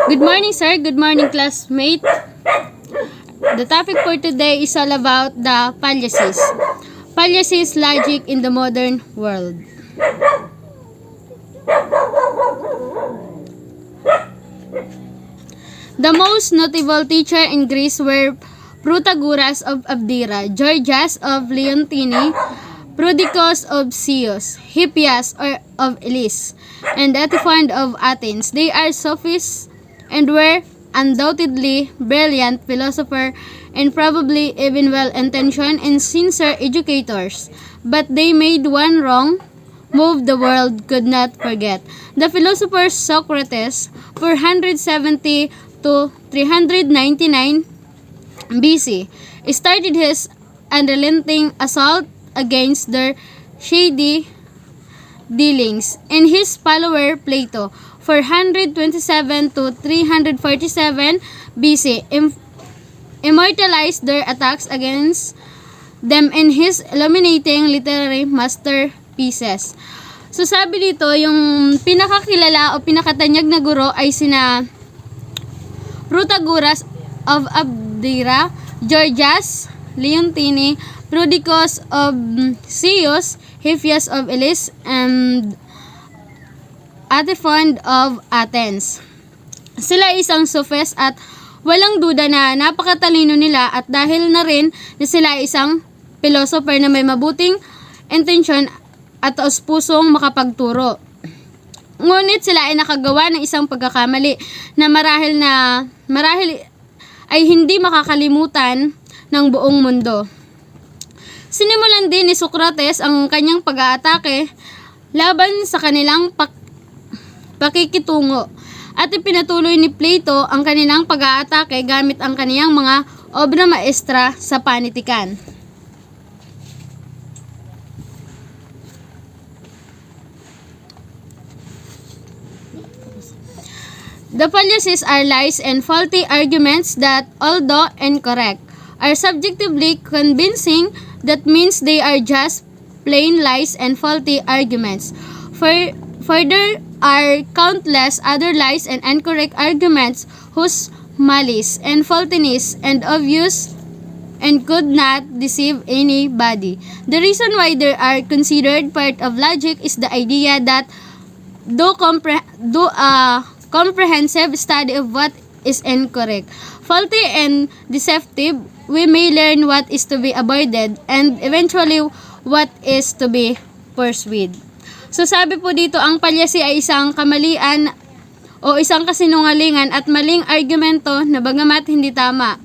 Good morning, sir. Good morning, classmate. The topic for today is all about the fallacies. Fallacies logic in the modern world. The most notable teacher in Greece were Protagoras of Abdera, Gorgias of Leontini, Prodicus of Chios, Hippias of Elis, and Atiphon of Athens. They are sophists and were undoubtedly brilliant philosophers and probably even well-intentioned and sincere educators. But they made one wrong move the world could not forget. The philosopher Socrates, 470 to 399 BC, started his unrelenting assault against their shady dealings, and his follower Plato, 427 to 347 BC, immortalized their attacks against them in his illuminating literary masterpieces. So sabi dito, yung pinakakilala o pinakatanyag na guro ay sina Protagoras of Abdera, Gorgias, Leontini, Prodicus of Chios, Hippias of Elis, and Atiphon of Athens. Sila isang sophist at walang duda na napakatalino nila, at dahil na rin na sila isang philosopher na may mabuting intensyon at taos-pusong makapagturo. Ngunit sila ay nakagawa ng isang pagkakamali na marahil ay hindi makakalimutan ng buong mundo. Sinimulan din ni Socrates ang kanyang pag-aatake laban sa kanilang pakikitungo, at ipinatuloy ni Plato ang kanilang pag-aatake gamit ang kaniyang mga obra maestra sa panitikan. The fallacies are lies and faulty arguments that, although incorrect, are subjectively convincing. That means they are just plain lies and faulty arguments. Further are countless other lies and incorrect arguments whose malice and faultiness and obvious and could not deceive anybody. The reason why they are considered part of logic is the idea that do comprehensive study of what is incorrect, faulty, and deceptive, we may learn what is to be avoided and eventually what is to be pursued. So sabi po dito, ang fallacy ay isang kamalian o isang kasinungalingan at maling argumento na bagamat hindi tama.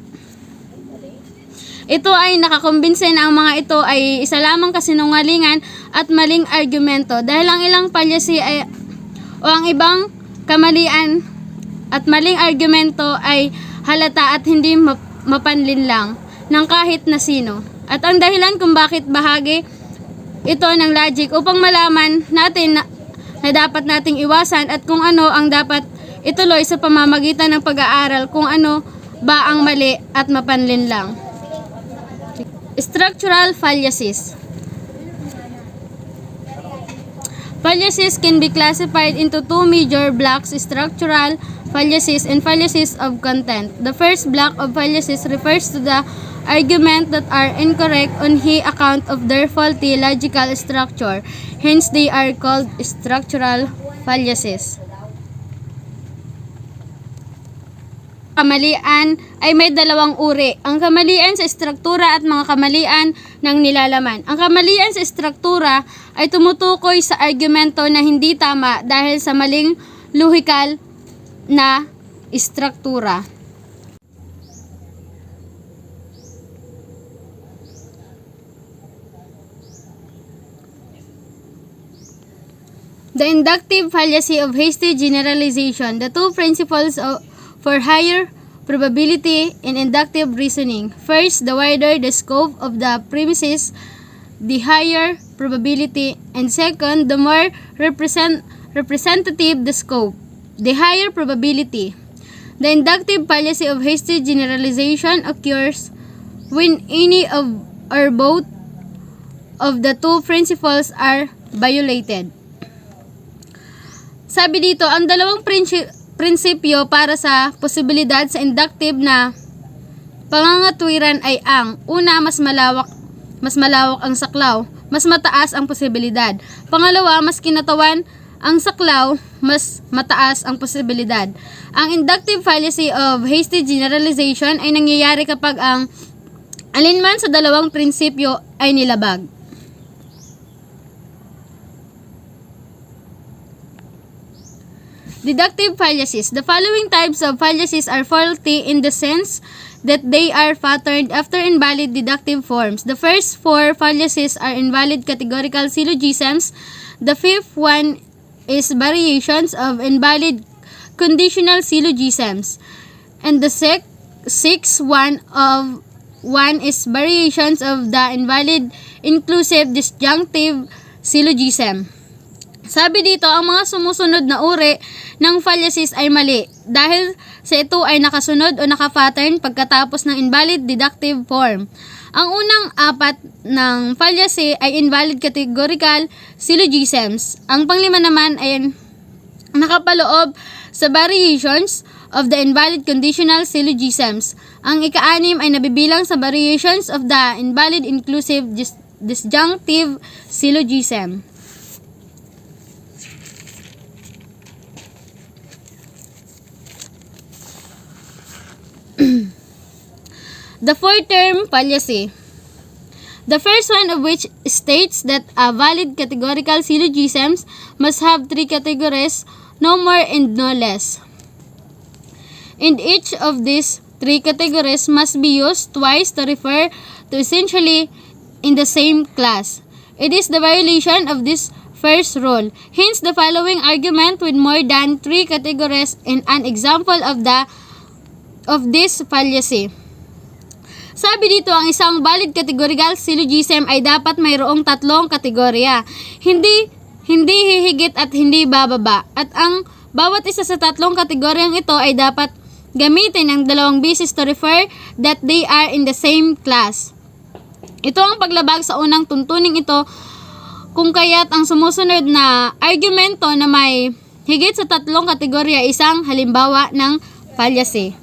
Ito ay nakakumbinse na ang mga ito ay isa lamang kasinungalingan at maling argumento, dahil ang ilang fallacy ay o ang ibang kamalian at maling argumento ay halata at hindi mapanlinlang ng kahit na sino. At ang dahilan kung bakit bahagi ito ng logic upang malaman natin na dapat nating iwasan at kung ano ang dapat ituloy sa pamamagitan ng pag-aaral kung ano ba ang mali at mapanlinlang. Structural fallacies. Fallacies can be classified into two major blocks: structural fallacies and fallacies of content. The first block of fallacies refers to the arguments that are incorrect on account of their faulty logical structure. Hence, they are called structural fallacies. Kamalian ay may dalawang uri: ang kamalian sa struktura at mga kamalian ng nilalaman. Ang kamalian sa struktura ay tumutukoy sa argumento na hindi tama dahil sa maling lohikal na struktura. The inductive fallacy of hasty generalization. The two principles for higher probability in inductive reasoning. First, the wider the scope of the premises, the higher probability, and second, the more representative the scope, the higher probability. The inductive fallacy of hasty generalization occurs when any of or both of the two principles are violated. Sabi dito, ang dalawang prinsipyo para sa posibilidad sa inductive na pangangatwiran ay ang una, mas malawak ang saklaw, mas mataas ang posibilidad. Pangalawa, mas kinatawan ang saklaw, mas mataas ang posibilidad. Ang inductive fallacy of hasty generalization ay nangyayari kapag ang alinman sa dalawang prinsipyo ay nilabag. Deductive fallacies. The following types of fallacies are faulty in the sense that they are patterned after invalid deductive forms. The first four fallacies are invalid categorical syllogisms. The fifth one is variations of invalid conditional syllogisms. And the sixth one is variations of the invalid inclusive disjunctive syllogism. Sabi dito, ang mga sumusunod na uri ng fallacies ay mali dahil sa ito ay nakasunod o nakapattern pagkatapos ng invalid deductive form. Ang unang apat ng fallacy ay invalid categorical syllogisms. Ang panglima naman ay nakapaloob sa variations of the invalid conditional syllogisms. Ang ika-anim ay nabibilang sa variations of the invalid inclusive disjunctive syllogism. The four-term fallacy. The first one of which states that a valid categorical syllogisms must have three categories, no more and no less. And each of these three categories must be used twice to refer to essentially in the same class. It is the violation of this first rule. Hence, the following argument with more than three categories in an example of this fallacy. Sabi dito, ang isang valid categorical syllogism ay dapat mayroong tatlong kategorya. Hindi hihigit at hindi bababa. At ang bawat isa sa tatlong kategoryang ito ay dapat gamitin ng dalawang beses to refer that they are in the same class. Ito ang paglabag sa unang tuntuning ito, kung kaya't ang sumusunod na argumento na may higit sa tatlong kategorya isang halimbawa ng fallacy.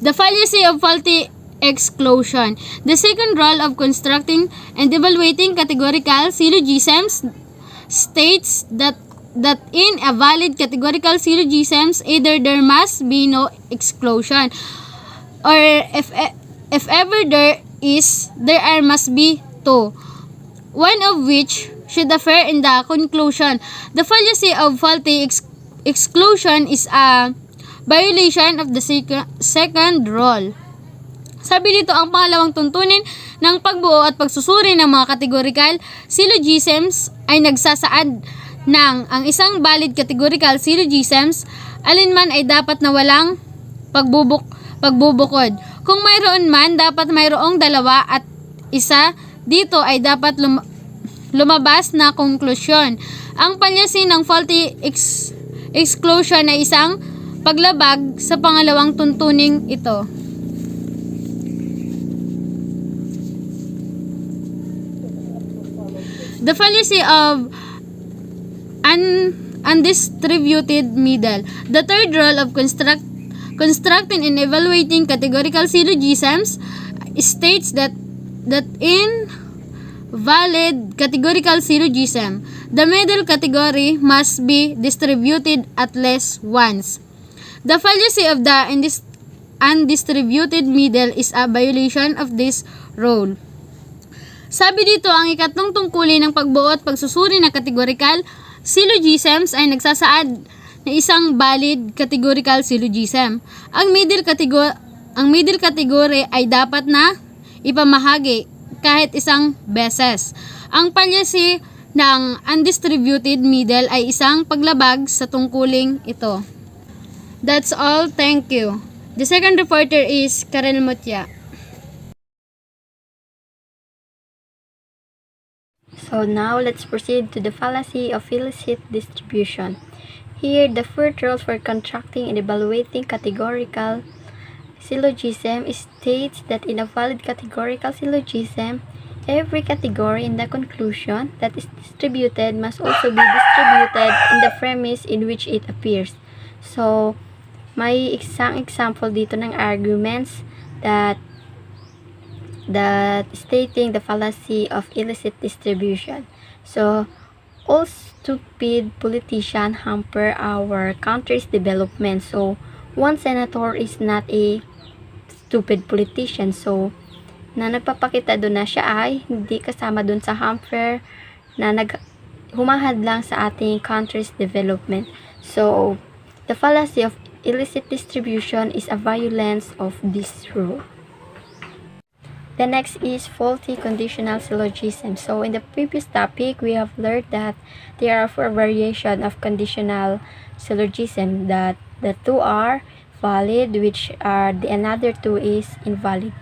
The fallacy of faulty exclusion. The second rule of constructing and evaluating categorical syllogisms states that in a valid categorical syllogisms, either there must be no exclusion, or if ever there must be two, one of which should appear in the conclusion. The fallacy of faulty exclusion is a violation of the second rule. Sabi dito, ang pangalawang tuntunin ng pagbuo at pagsusuri ng mga categorical syllogisms ay nagsasaad ng ang isang valid categorical syllogisms alinman ay dapat na walang pagbubukod. Kung mayroon man, dapat mayroong dalawa at isa dito ay dapat lumabas na konklusyon. Ang fallacy ng faulty exclusion ay isang paglabag sa pangalawang tuntuning ito. The fallacy of undistributed middle. The third rule of constructing and evaluating categorical syllogisms states that in valid categorical syllogism, the middle category must be distributed at least once. The fallacy of the undistributed middle is a violation of this rule. Sabi dito, ang ikatlong tungkulin ng pagbuo at pagsusuri ng categorical syllogisms ay nagsasaad na isang valid categorical syllogism. Ang middle category ay dapat na ipamahagi kahit isang beses. Ang fallacy ng undistributed middle ay isang paglabag sa tungkuling ito. That's all. Thank you. The second reporter is Karel Mutya. So now let's proceed to the fallacy of illicit distribution. Here, the fourth rule for constructing and evaluating categorical syllogism states that in a valid categorical syllogism, Every category in the conclusion that is distributed must also be distributed in the premise in which it appears. So, may isang example dito ng arguments that stating the fallacy of illicit distribution. So, all stupid politicians hamper our country's development. So, one senator is not a stupid politician. So, na nagpapakita doon na siya ay hindi kasama doon sa hamper na humahad lang sa ating country's development. So, the fallacy of illicit distribution is a violence of this rule. The next is faulty conditional syllogism. So, in the previous topic, we have learned that there are four variations of conditional syllogism, that the two are valid, which are the another two is invalid.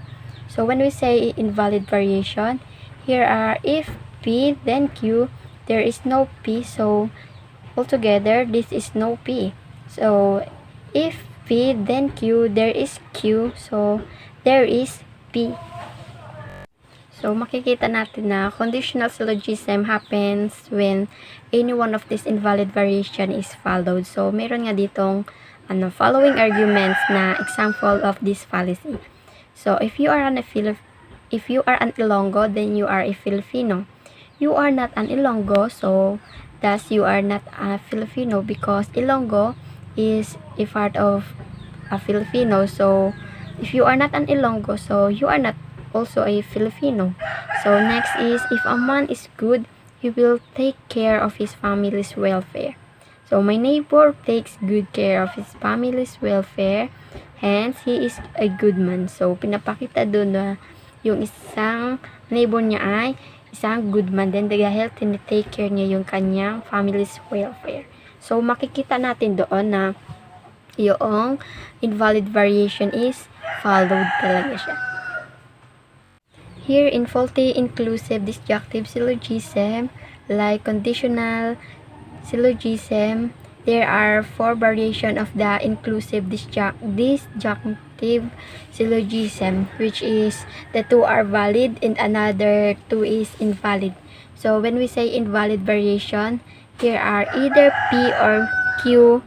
So, when we say invalid variation, here are if P then Q, there is no P, so altogether this is no P. So, if P then Q, there is Q, so there is P. So, makikita natin na conditional syllogism happens when any one of this invalid variation is followed. So, meron nga ditong following arguments na example of this fallacy. So, if you are an Ilonggo, then you are a Filipino. You are not an Ilonggo, so thus you are not a Filipino because Ilonggo is a part of a Filipino. So, if you are not an Ilonggo, so you are not also a Filipino. So, next is if a man is good, he will take care of his family's welfare. So, my neighbor takes good care of his family's welfare. Hence, he is a good man. So, pinapakita doon na yung isang neighbor niya ay isang good man. Then, dahil tinitake care niya yung kanyang family's welfare. So, makikita natin doon na yung invalid variation is followed talaga siya. Here, in faulty inclusive disjunctive syllogism, like conditional syllogism, there are four variations of the inclusive disjunctive syllogism, which is the two are valid and another two is invalid. So, when we say invalid variation, here are either P or Q.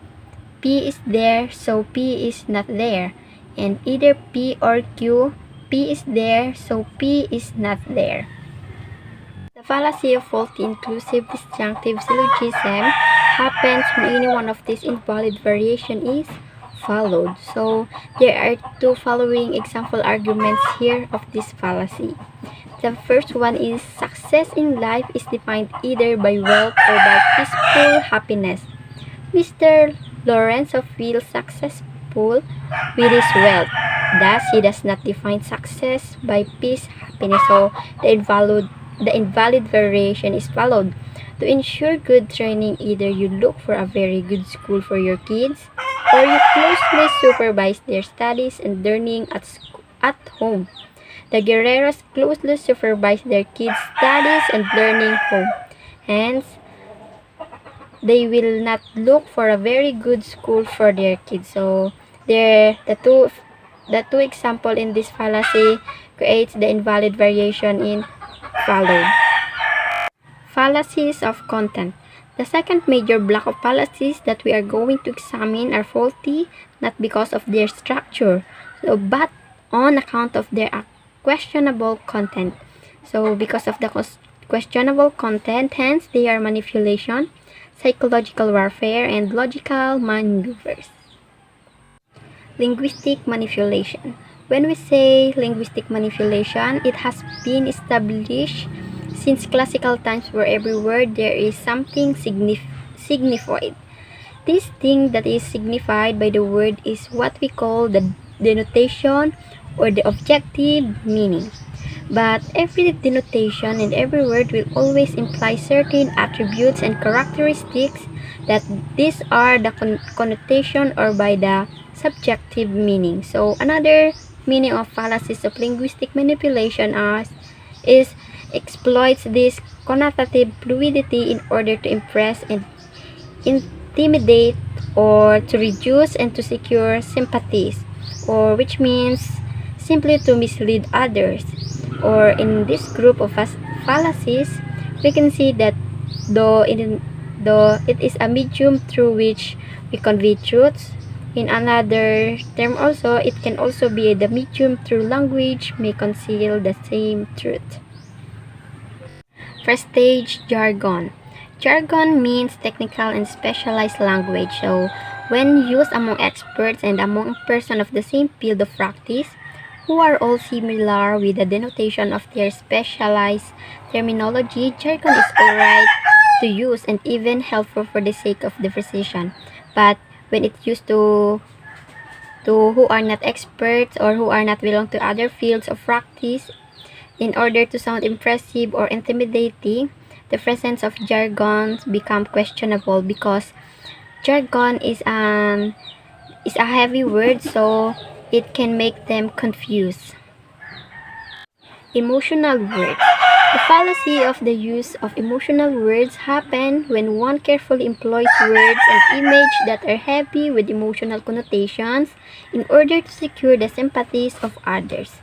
P is there, so P is not there. And either P or Q, P is there, so P is not there. The fallacy of faulty inclusive disjunctive syllogism happens when any one of these invalid variation is followed. So, there are two following example arguments here of this fallacy. The first one is success in life is defined either by wealth or by peaceful happiness. Mr. Lorenzo feels successful with his wealth. Thus, he does not define success by peace, happiness. So, the invalid variation is followed. To ensure good training, either you look for a very good school for your kids or you closely supervise their studies and learning at home. The Guerreros closely supervise their kids' studies and learning home. Hence, they will not look for a very good school for their kids. So, the two example in this fallacy creates the invalid variation in followed. Fallacies of content. The second major block of fallacies that we are going to examine are faulty not because of their structure, but on account of their questionable content. So, because of the questionable content, hence they are manipulation, psychological warfare, and logical maneuvers. Linguistic manipulation. When we say linguistic manipulation, it has been established since classical times where every word there is something signified. This thing that is signified by the word is what we call the denotation or the objective meaning. But every denotation and every word will always imply certain attributes and characteristics that these are the connotation or by the subjective meaning. So, another meaning of fallacies of linguistic manipulation is exploits this connotative fluidity in order to impress and intimidate or to reduce and to secure sympathies, or which means simply to mislead others. or in this group of fallacies, we can see that though it is a medium through which we convey truths, in another term also, it can also be the medium through language may conceal the same truth. First stage, jargon. Jargon means technical and specialized language. So, when used among experts and among persons of the same field of practice, who are all similar with the denotation of their specialized terminology, jargon is alright to use and even helpful for the sake of the precision. But when it's used to who are not experts or who are not belong to other fields of practice, in order to sound impressive or intimidating, the presence of jargons become questionable because jargon is a heavy word, so it can make them confused. Emotional words. The fallacy of the use of emotional words happen when one carefully employs words and images that are heavy with emotional connotations in order to secure the sympathies of others.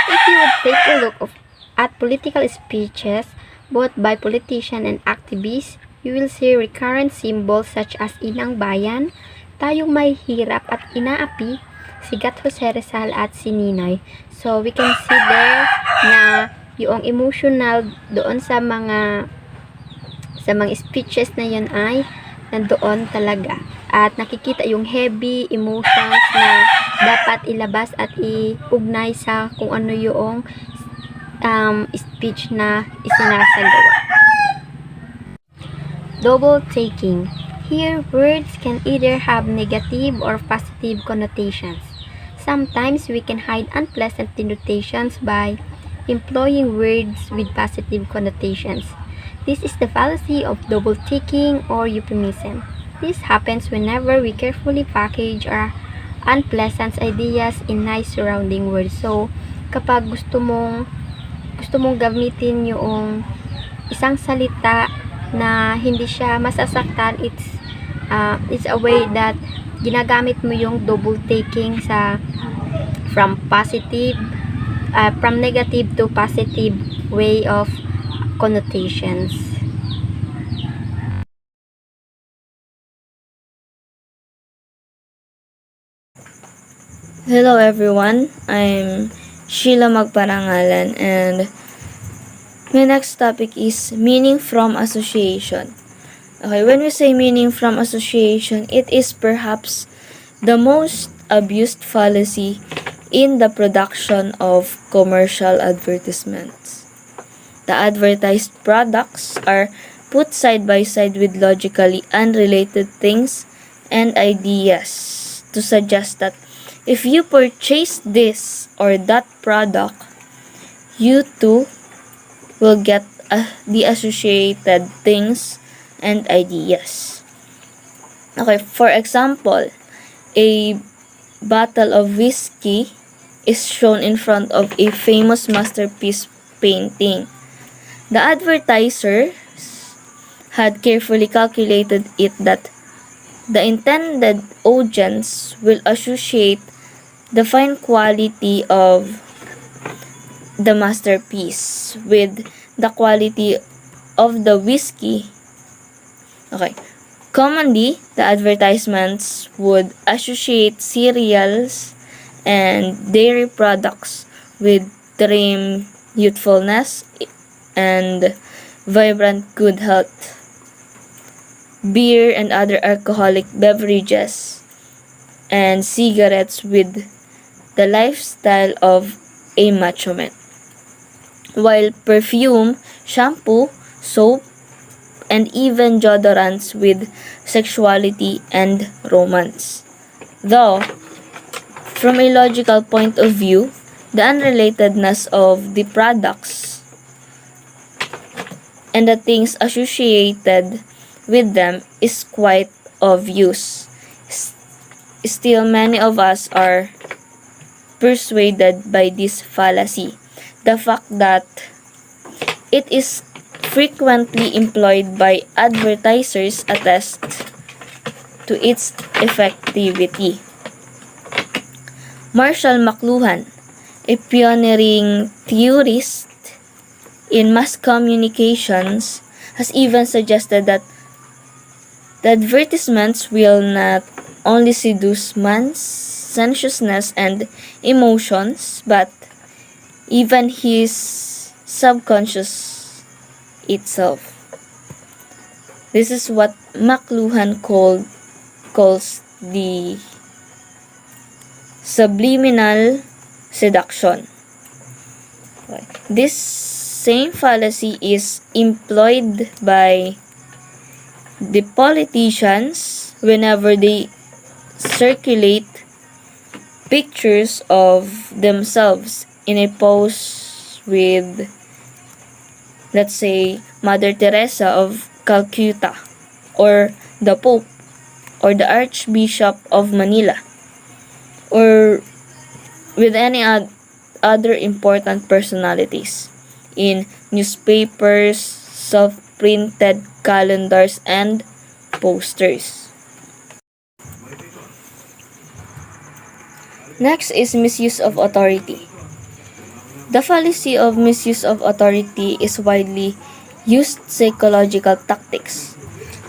If you would take a look at political speeches, both by politicians and activists, you will see recurrent symbols such as Inang Bayan, Tayong May Hirap at Inaapi, Sigat Jose Rizal at si Ninoy. So, we can see there na yung emotional doon sa mga speeches na yan ay nandoon talaga. At nakikita yung heavy emotions na dapat ilabas at iugnay sa kung ano yung speech na isinasagawa. Double taking. Here, words can either have negative or positive connotations. Sometimes we can hide unpleasant denotations by employing words with positive connotations. This is the fallacy of double taking or euphemism. This happens whenever we carefully package our unpleasant ideas in nice surrounding words. So, kapag gusto mong gamitin yung isang salita na hindi siya masasaktan, it's a way that ginagamit mo yung double taking from negative to positive way of connotations. Hello everyone, I'm Sheila Magparangalan and my next topic is meaning from association. Okay, when we say meaning from association, it is perhaps the most abused fallacy in the production of commercial advertisements. The advertised products are put side by side with logically unrelated things and ideas to suggest that if you purchase this or that product, you too will get the associated things and ideas. Okay, for example, a bottle of whiskey is shown in front of a famous masterpiece painting. The advertiser had carefully calculated it that the intended audience will associate the fine quality of the masterpiece with the quality of the whiskey. Okay. Commonly, the advertisements would associate cereals and dairy products with trim youthfulness and vibrant good health. Beer and other alcoholic beverages and cigarettes with the lifestyle of a macho man. While perfume, shampoo, soap, and even deodorants with sexuality and romance. Though, from a logical point of view, the unrelatedness of the products and the things associated with them is quite obvious. Still, many of us are persuaded by this fallacy. The fact that it is frequently employed by advertisers attests to its effectivity. Marshall McLuhan, a pioneering theorist in mass communications, has even suggested that the advertisements will not only seduce man's sensuousness and emotions, but even his subconscious itself. This is what McLuhan calls the subliminal seduction. This same fallacy is employed by the politicians whenever they circulate pictures of themselves in a pose with, let's say, Mother Teresa of Calcutta, or the Pope, or the Archbishop of Manila, or with any other important personalities in newspapers, self-printed calendars, and posters. Next is misuse of authority. The fallacy of misuse of authority is widely used psychological tactics,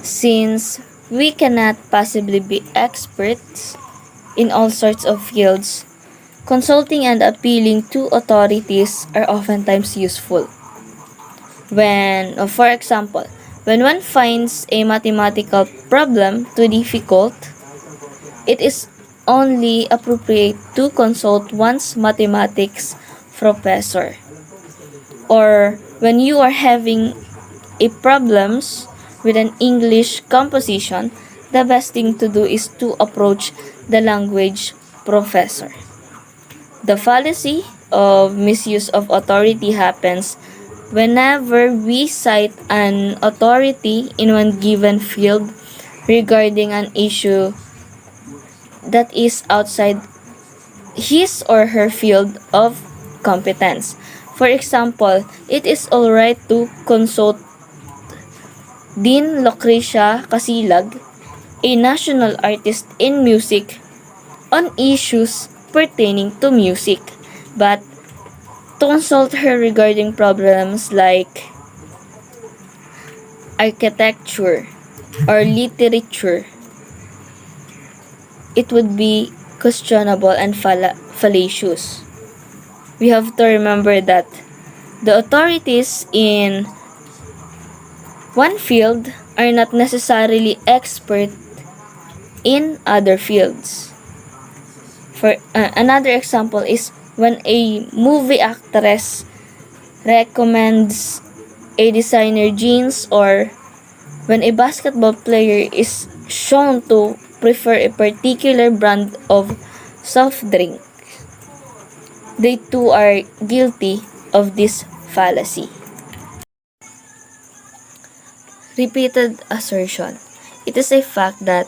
since we cannot possibly be experts in all sorts of fields. Consulting and appealing to authorities are oftentimes useful. For example, when one finds a mathematical problem too difficult, it is only appropriate to consult one's mathematics professor. Or when you are having a problems with an English composition, the best thing to do is to approach the language professor. The fallacy of misuse of authority happens whenever we cite an authority in one given field regarding an issue that is outside his or her field of competence. For example, it is alright to consult Dean Lucrecia Casilag, a national artist in music, on issues pertaining to music, but to consult her regarding problems like architecture or literature, it would be questionable and fallacious. We have to remember that the authorities in one field are not necessarily expert in other fields. For another example is when a movie actress recommends a designer jeans, or when a basketball player is shown to prefer a particular brand of soft drink. They too are guilty of this fallacy. Repeated assertion. It is a fact that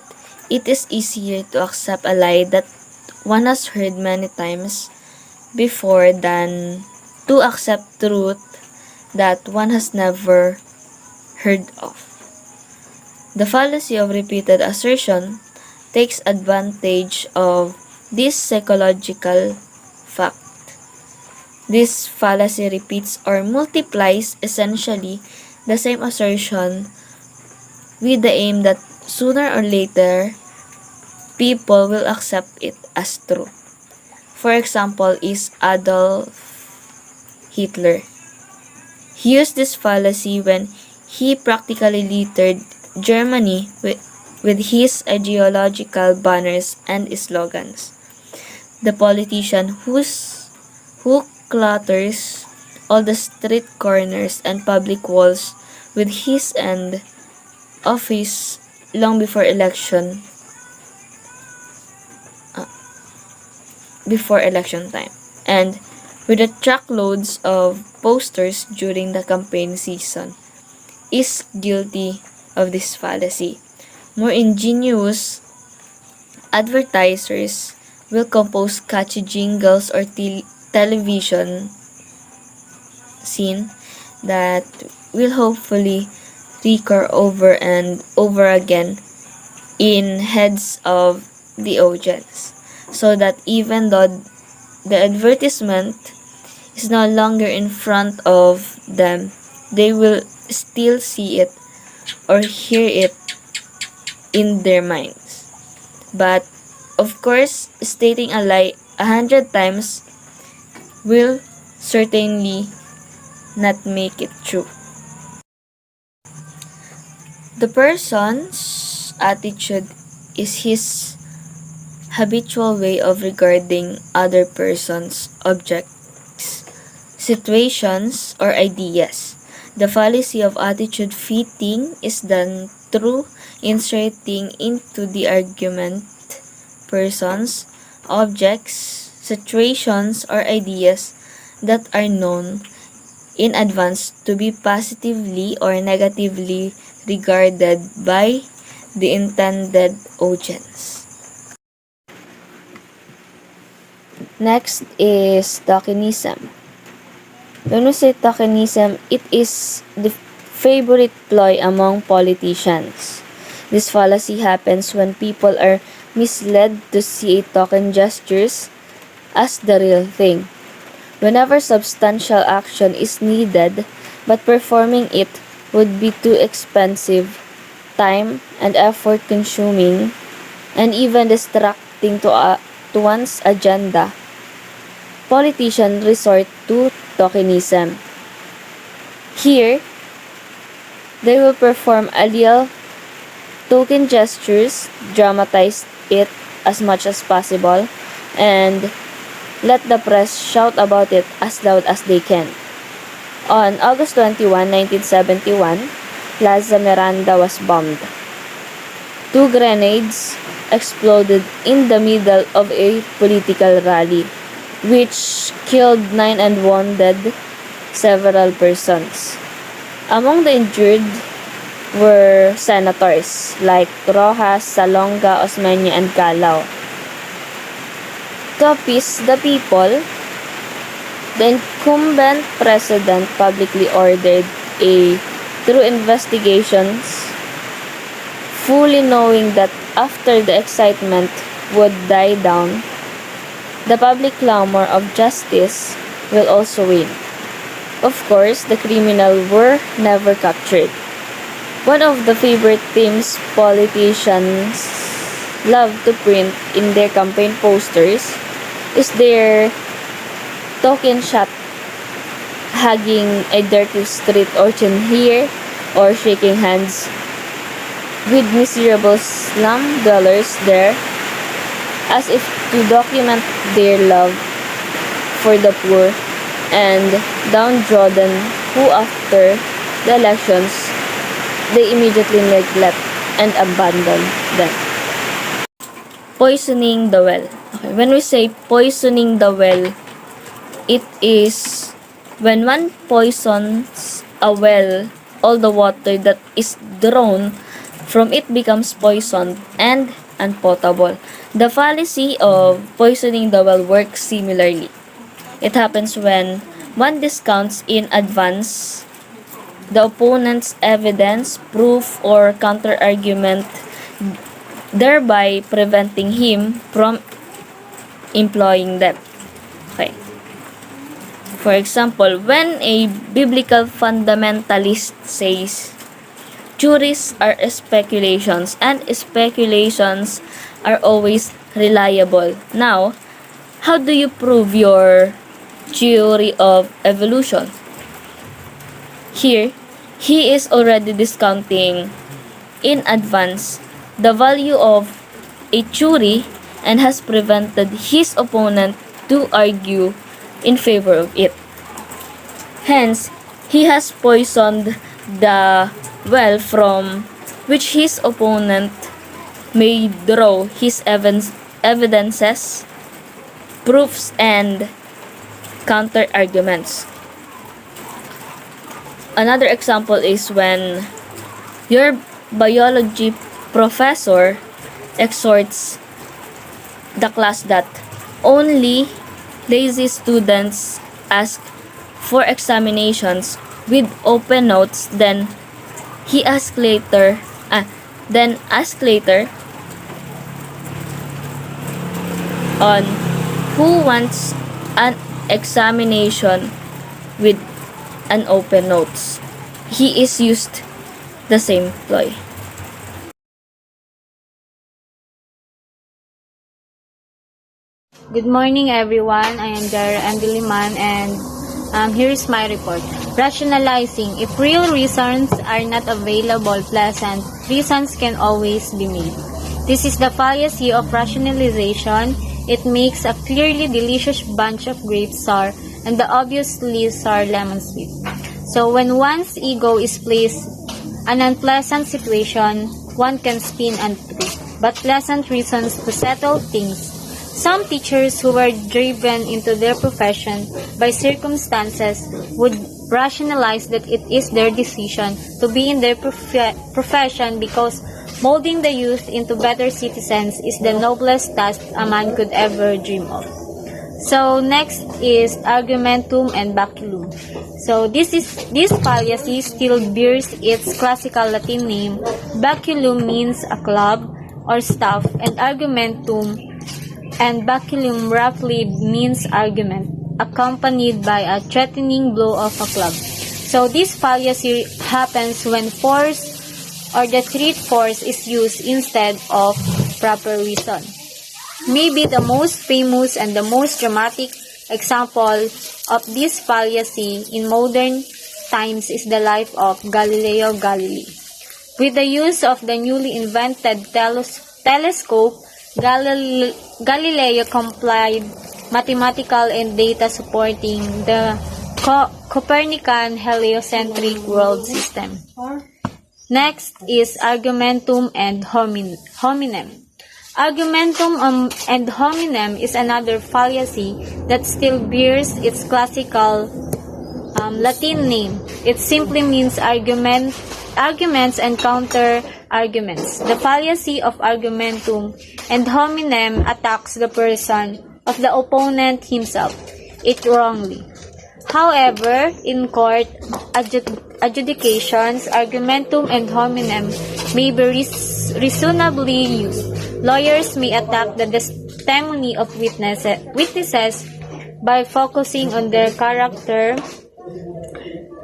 it is easier to accept a lie that one has heard many times before than to accept truth that one has never heard of. The fallacy of repeated assertion takes advantage of this psychological fact. This fallacy repeats or multiplies essentially the same assertion with the aim that sooner or later people will accept it as true. For example, is Adolf Hitler. He used this fallacy when he practically littered Germany with his ideological banners and slogans. The politician who clutters all the street corners and public walls with his and office long before election time, and with the truckloads of posters during the campaign season, is guilty of this fallacy. More ingenious advertisers will compose catchy jingles or television scene that will hopefully recur over and over again in heads of the audience, so that even though the advertisement is no longer in front of them, they will still see it or hear it in their minds. But, of course, stating a lie 100 times will certainly not make it true. The person's attitude is his habitual way of regarding other persons, objects, situations, or ideas. The fallacy of attitude fitting is done through inserting into the argument persons, objects, situations, or ideas that are known in advance to be positively or negatively regarded by the intended audience. Next is tokenism. When we say tokenism, it is the favorite ploy among politicians. This fallacy happens when people are misled to see token gestures as the real thing. Whenever substantial action is needed, but performing it would be too expensive, time and effort consuming, and even distracting to one's agenda, politicians resort to tokenism. Here, they will perform allele token gestures, dramatize it as much as possible, and let the press shout about it as loud as they can. On August 21, 1971, Plaza Miranda was bombed. 2 grenades exploded in the middle of a political rally, which killed 9 and wounded several persons. Among the injured were senators like Rojas, Salonga, Osmeña, and Calao. To appease the people, the incumbent president publicly ordered a thorough investigations, fully knowing that after the excitement would die down, the public clamor of justice will also win. Of course, the criminals were never captured. One of the favorite themes politicians love to print in their campaign posters is their token shot hugging a dirty street urchin here or shaking hands with miserable slum dwellers there, as if to document their love for the poor and downtrodden who after the elections they immediately neglect and abandon them. Poisoning the well. Okay, when we say poisoning the well, it is when one poisons a well, all the water that is drawn from it becomes poisoned and unpotable. The fallacy of poisoning the well works similarly. It happens when one discounts in advance the opponent's evidence, proof, or counter-argument, thereby preventing him from employing them. Okay. For example, when a biblical fundamentalist says, "Juries are speculations, and speculations are always reliable." Now, how do you prove your theory of evolution? Here, he is already discounting in advance the value of a theory and has prevented his opponent to argue in favor of it. Hence, he has poisoned the well from which his opponent may draw his evidences, proofs, and counter-arguments. Another example is when your biology professor exhorts the class that only lazy students ask for examinations with open notes, then ask later on who wants an examination with an open notes. He is used the same ploy. Good morning, everyone. I am Jara Andiliman, and here is my report. Rationalizing. If real reasons are not available, pleasant reasons can always be made. This is the fallacy of rationalization. It makes a clearly delicious bunch of grapes sour and the obviously sour lemon sweet. So when one's ego is placed in an unpleasant situation, one can spin and twist, but pleasant reasons to settle things. Some teachers who were driven into their profession by circumstances would rationalize that it is their decision to be in their profession because molding the youth into better citizens is the noblest task a man could ever dream of. So next is argumentum and baculum. So this fallacy still bears its classical Latin name. Baculum means a club or staff, and argumentum and baculum roughly means argument, accompanied by a threatening blow of a club. So this fallacy happens when force or the threat force is used instead of proper reason. Maybe the most famous and the most dramatic example of this fallacy in modern times is the life of Galileo Galilei. With the use of the newly invented telescope, Galileo complied mathematical and data supporting the Copernican heliocentric world system. Next is argumentum and hominem. Argumentum and hominem is another fallacy that still bears its classical Latin name. It simply means arguments and counter-arguments. The fallacy of argumentum and hominem attacks the person of the opponent himself. It wrongly. However, in court adjudications, argumentum and hominem may be reasonably used. Lawyers may attack the testimony of witnesses by focusing on their character,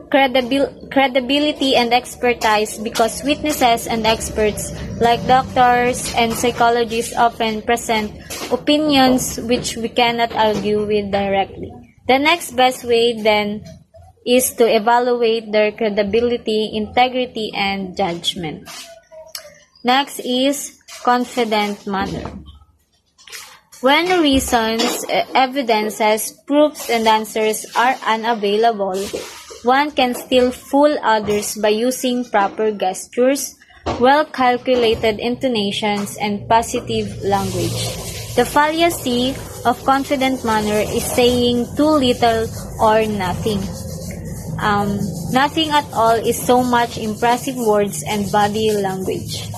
credibility, and expertise because witnesses and experts like doctors and psychologists often present opinions which we cannot argue with directly. The next best way then is to evaluate their credibility, integrity, and judgment. Next is confident manner. When reasons, evidences, proofs, and answers are unavailable, one can still fool others by using proper gestures, well-calculated intonations, and positive language. The fallacy of confident manner is saying too little or nothing. Nothing at all is so much impressive words and body language.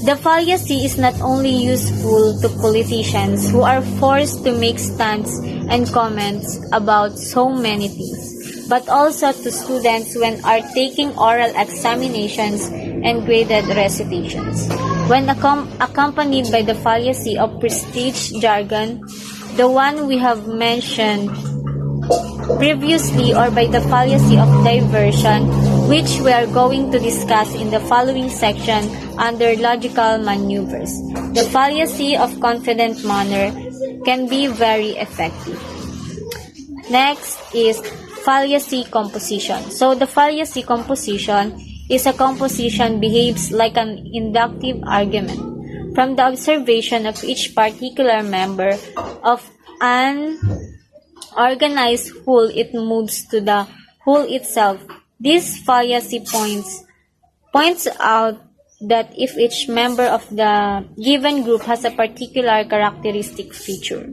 The fallacy is not only useful to politicians who are forced to make stands and comments about so many things, but also to students when are taking oral examinations and graded recitations. When accompanied by the fallacy of prestige jargon, the one we have mentioned previously, or by the fallacy of diversion, which we are going to discuss in the following section under logical maneuvers. The fallacy of confident manner can be very effective. Next is fallacy composition. So the fallacy composition is a composition behaves like an inductive argument. From the observation of each particular member of an organized whole, it moves to the whole itself. This fallacy points out that if each member of the given group has a particular characteristic feature.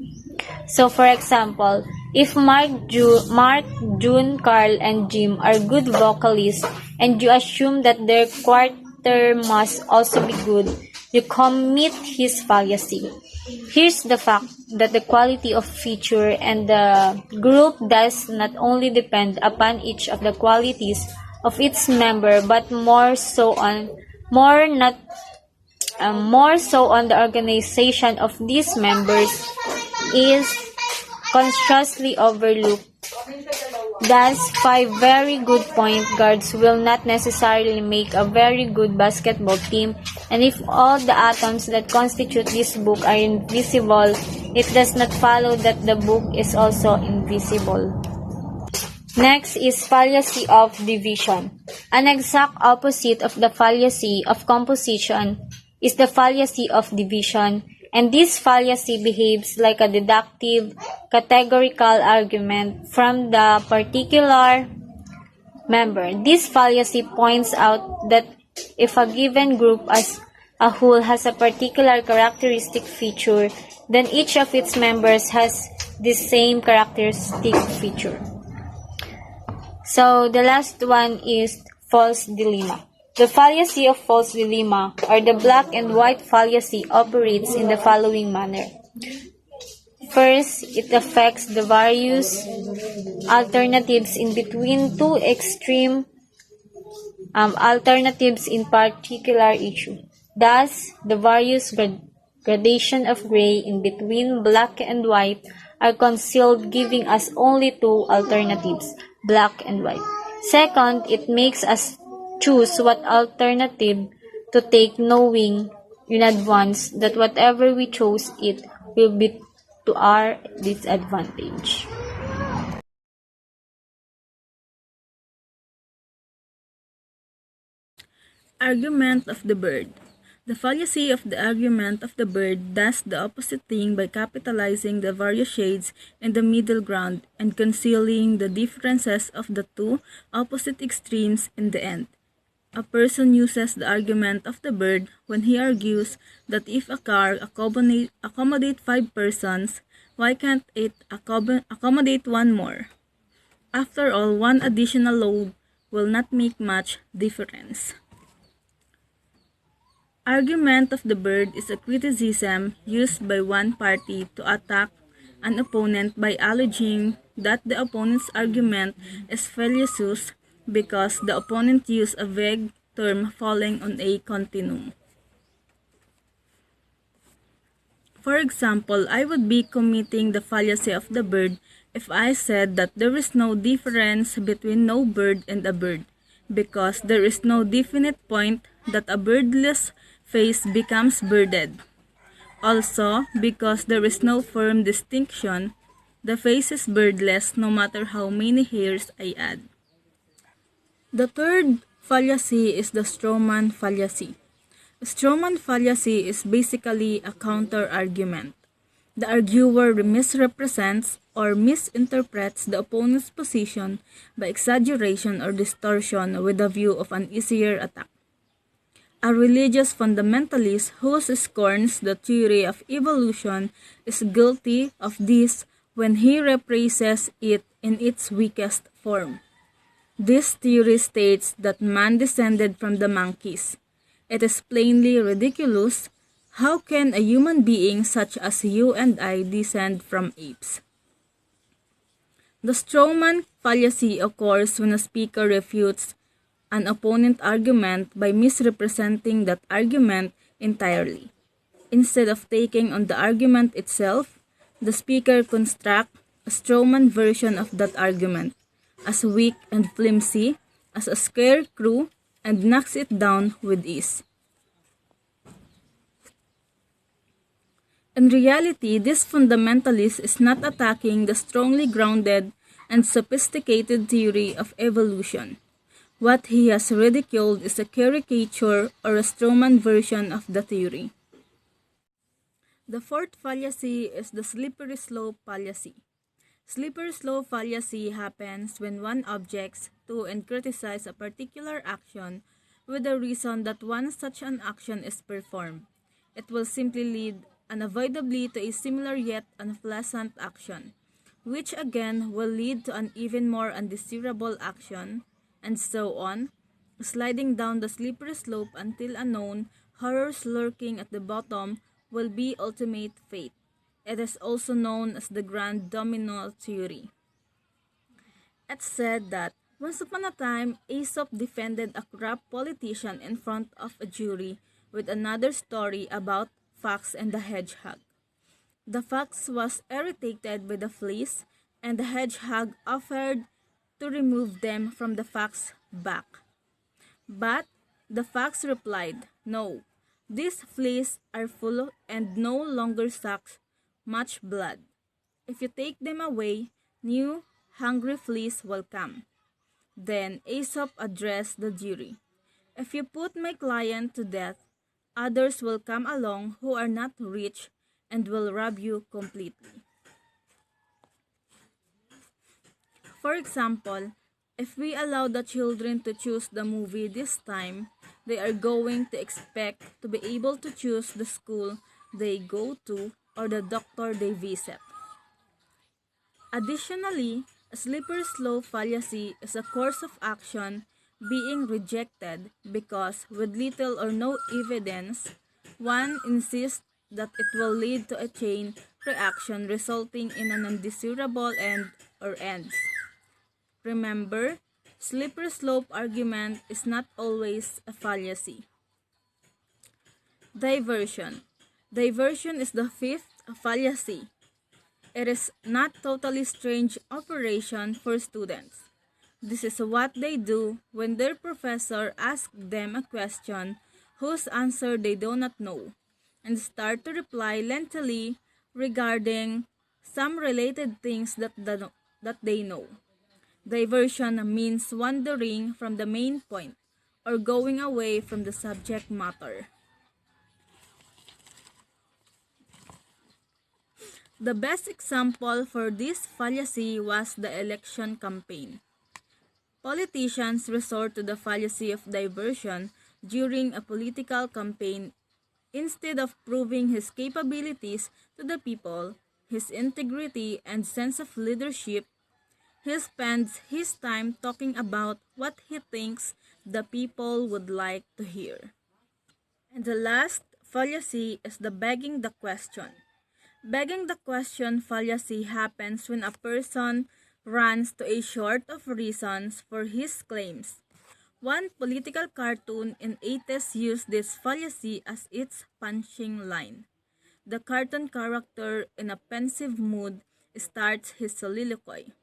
So for example, if Mark, June, Carl, and Jim are good vocalists and you assume that their quarter must also be good, you commit his fallacy. Here's the fact that the quality of feature and the group does not only depend upon each of the qualities of its member, but more so on the organization of these members is consciously overlooked. Thus, 5 very good point guards will not necessarily make a very good basketball team, and if all the atoms that constitute this book are invisible, it does not follow that the book is also invisible. Next is fallacy of division. An exact opposite of the fallacy of composition is the fallacy of division, and this fallacy behaves like a deductive, categorical argument from the particular member. This fallacy points out that if a given group as a whole has a particular characteristic feature, then each of its members has this same characteristic feature. So the last one is false dilemma. The fallacy of false dilemma, or the black and white fallacy, operates in the following manner. First, it affects the various alternatives in between two extreme alternatives in particular issue. Thus, the various gradation of gray in between black and white are concealed, giving us only two alternatives, black and white. Second, it makes us choose what alternative to take, knowing in advance that whatever we chose it will be to our disadvantage. Argument of the bird. The fallacy of the argument of the bird does the opposite thing by capitalizing the various shades in the middle ground and concealing the differences of the two opposite extremes in the end. A person uses the argument of the bird when he argues that if a car accommodate 5 persons, why can't it accommodate one more? After all, one additional load will not make much difference. Argument of the bird is a criticism used by one party to attack an opponent by alleging that the opponent's argument is fallacious because the opponent used a vague term falling on a continuum. For example, I would be committing the fallacy of the bird if I said that there is no difference between no bird and a bird, because there is no definite point that a birdless face becomes birded. Also, because there is no firm distinction, the face is birdless no matter how many hairs I add. The third fallacy is the strawman fallacy. Strawman fallacy is basically a counter-argument. The arguer misrepresents or misinterprets the opponent's position by exaggeration or distortion with a view of an easier attack. A religious fundamentalist who scorns the theory of evolution is guilty of this when he represents it in its weakest form. This theory states that man descended from the monkeys. It is plainly ridiculous. How can a human being such as you and I descend from apes? The strawman fallacy occurs when a speaker refutes an opponent argument by misrepresenting that argument entirely. Instead of taking on the argument itself, the speaker constructs a strawman version of that argument, as weak and flimsy as a scarecrow, and knocks it down with ease. In reality, this fundamentalist is not attacking the strongly grounded and sophisticated theory of evolution. What he has ridiculed is a caricature or a strawman version of the theory. The fourth fallacy is the slippery slope fallacy. Slippery slope fallacy happens when one objects to and criticizes a particular action with the reason that once such an action is performed, it will simply lead unavoidably to a similar yet unpleasant action, which again will lead to an even more undesirable action, and so on, sliding down the slippery slope until unknown horrors lurking at the bottom will be ultimate fate. It is also known as the grand domino theory. It's said that once upon a time, Aesop defended a corrupt politician in front of a jury with another story about Fox and the Hedgehog. The fox was irritated by the fleas, and the hedgehog offered to remove them from the fox's back. But the fox replied, "No, these fleas are full and no longer suck much blood. If you take them away, new hungry fleas will come." Then Aesop addressed the jury. "If you put my client to death, others will come along who are not rich and will rob you completely." For example, if we allow the children to choose the movie this time, they are going to expect to be able to choose the school they go to or the doctor they visit. Additionally, a slippery slope fallacy is a course of action being rejected because, with little or no evidence, one insists that it will lead to a chain reaction resulting in an undesirable end or ends. Remember, slippery slope argument is not always a fallacy. Diversion. Diversion is the fifth fallacy. It is not totally strange operation for students. This is what they do when their professor asks them a question whose answer they do not know, and start to reply lengthily regarding some related things that they know. Diversion means wandering from the main point or going away from the subject matter. The best example for this fallacy was the election campaign. Politicians resort to the fallacy of diversion during a political campaign. Instead of proving his capabilities to the people, his integrity and sense of leadership, he spends his time talking about what he thinks the people would like to hear. And the last fallacy is the begging the question. Begging the question fallacy happens when a person runs to a short of reasons for his claims. One political cartoon in 80s used this fallacy as its punching line. The cartoon character, in a pensive mood, starts his soliloquy.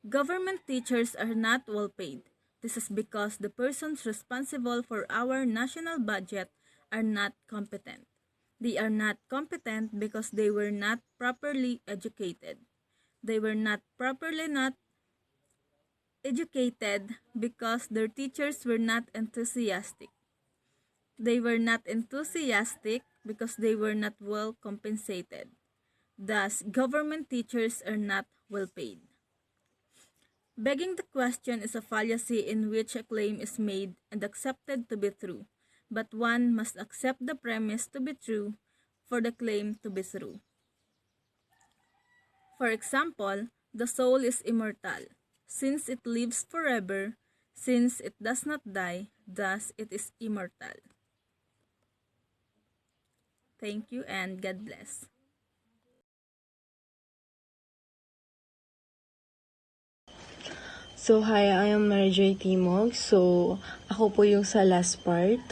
"Government teachers are not well paid. This is because the persons responsible for our national budget are not competent. They are not competent because they were not properly educated. They were not properly not educated because their teachers were not enthusiastic. They were not enthusiastic because they were not well compensated. Thus, government teachers are not well paid." Begging the question is a fallacy in which a claim is made and accepted to be true, but one must accept the premise to be true for the claim to be true. For example, the soul is immortal. Since it lives forever, since it does not die, thus it is immortal. Thank you and God bless. So, hi, I am Mary J. Timog. So, ako po yung sa last part.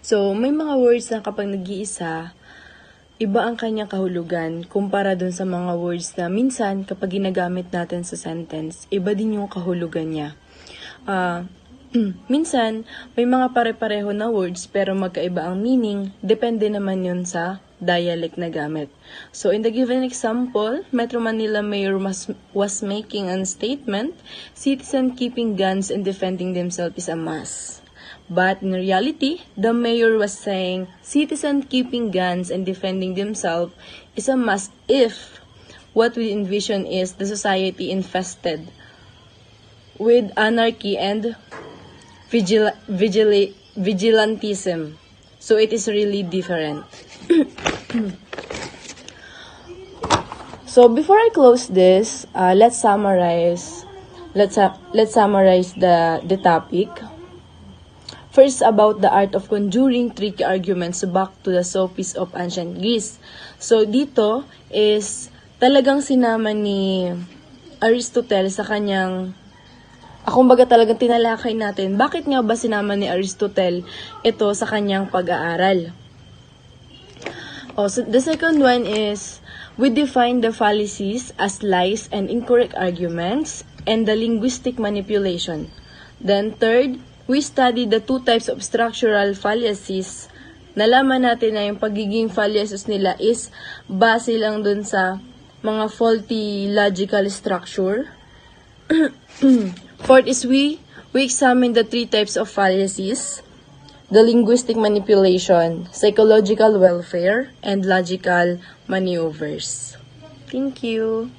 So, may mga words na kapag nag-iisa, iba ang kanyang kahulugan kumpara dun sa mga words na minsan kapag ginagamit natin sa sentence, iba din yung kahulugan niya. Minsan, may mga pare-pareho na words pero magkaiba ang meaning, depende naman yun sa dialect na gamit. So, in the given example, Metro Manila Mayor was making a statement, "Citizens keeping guns and defending themselves is a must." But in reality, the mayor was saying, citizens keeping guns and defending themselves is a must if what we envision is the society infested with anarchy and vigilantism. So it is really different. So before I close this, let's summarize the topic. First, about the art of conjuring tricky arguments back to the sophists of ancient Greece. So dito is talagang sinama ni Aristotle sa kanyang kumbaga talagang tinalakay natin, bakit nga ba sinama ni Aristotle ito sa kanyang pag-aaral? So the second one is we define the fallacies as lies and incorrect arguments and the linguistic manipulation. Then third, we study the two types of structural fallacies. Nalaman natin na yung pagiging fallacious nila is base lang dun sa mga faulty logical structure. Fourth is we examine the three types of fallacies: the linguistic manipulation, psychological welfare, and logical maneuvers. Thank you.